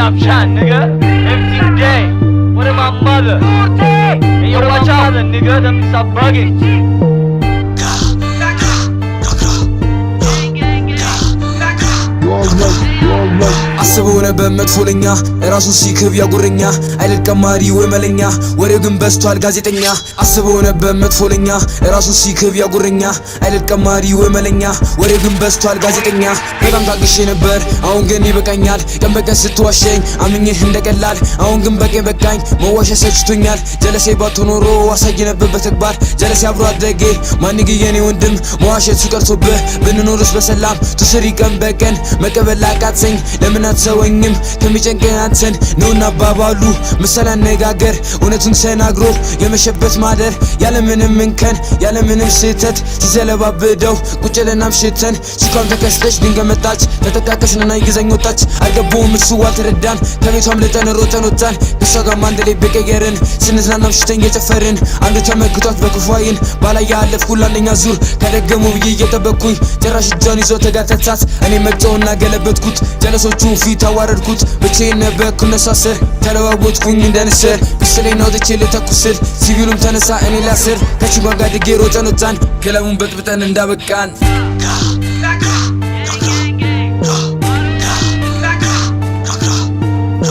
Snapchat, nigga. Every day. What am I mother? Hey, yo, watch out, nigga. Them stop bugging. አስበው ነበር መጥፎለኛ ራሱን ሲክብ ያጉረኛ አይደል ቀማሪ ወይ መለኛ ወሬው ግን በስቷል ጋዜጠኛ አስበው ነበር መጥፎለኛ ራሱን ሲክብ ያጉረኛ አይደል ቀማሪ ወይ መለኛ ወሬው ግን በስቷል ጋዜጠኛ በጣም ታግሼ ነበር አሁን ግን ይበቃኛል ቀን በቀን ስትዋሸኝ አምኜህ እንደቀላል አሁን ግን በቃኝ መዋሸት ሰጭቶኛል ጀለሴ ባትኖሮ አሳይ ነበር በተግባር ጀለሴ አብሮ አደጌ ማንግ የኔ ወንድም መዋሸት ሲቀርቶብህ ብንኖርስ በሰላም ትስሪ ቀን በቀን መቀበል አቃተኝ ለምን አትሰወኝም ከሚጨንቀኝ አንተን ነውና ባባሉ ምሳሌ አነጋገር እውነቱን ተናግሮ የመሸበት ማደር ያለምንም እንከን ያለምንም ስህተት ሲዘለባብደው ቁጭልና ምሽተን ሲቋም ተከስተሽ ድንገት መጣች ተጠቃቀስንና ይገዛኝ ወጣች አልገባውም እሱ አልተረዳን ከቤቷም ለጠን ሮጠን ወጣን ከሷ ጋር አንድ ላይ በቀየርን ስንዝናና ምሽተን እየጨፈርን አንዱ ተመክቷት በክፉ ዓይን ባላየ አለፍኩ አንደኛ ዙር ከደገሙ ብዬ እየጠበቅኩኝ ጭራሽ እጇን ይዞ ተጋተታት እኔ መጣውና ገለበጥኩት ጀለሶቹ ፊት አዋረድኩት ብቻዬን ነበርኩ እነሱ አስር ተለዋወጥኩኝ እንደ ንስር ፒስቶሌን አውጥቼ ልተኩስል ሲቪሉም ተነሳ እኔ ላስር ከችጓ ጋር ድጌ ሮጠን ወጣን ገለሙን በጥብጠን እንዳበቃን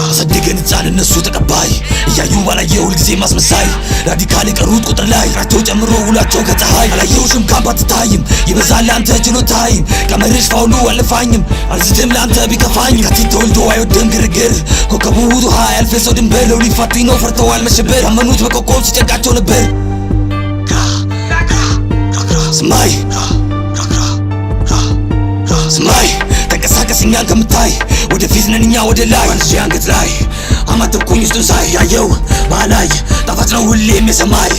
አሳደገን ሕፃን እነሱ ተቀባይ እያዩ ባላየ ሁልጊዜ ማስመሳይ ራዲካል የቀሩት ቁጥር ላይ ራቸው ጨምሮ ውላቸው ከፀሐይ አላየሁሽም ካምፕ አትታይም ይበዛል አንተ ችሎታይም ቀመርሽ ፋውሉ አልፋኝም አልዝትም ለአንተ ቢከፋኝ ከቲት ተወልዶ አይወድም ግርግር ኮከቡ ውሃ ያልፍ ሰው ድንበር ለው ሊፋቱኝ ነው ፈርተዋል መሸበር ያመኑት በኮከብ ሲጨንቃቸው ነበር ስማይ ስማይ ተንቀሳቀስ እኛን ከምታይ ወደፊት ነን እኛ ወደ ላይ ወንዝ አንገት ላይ አማተብኩኝ ውስጡን ሳይ ያየው ባላይ ጣፋጭ ነው ሁሌም የሰማይ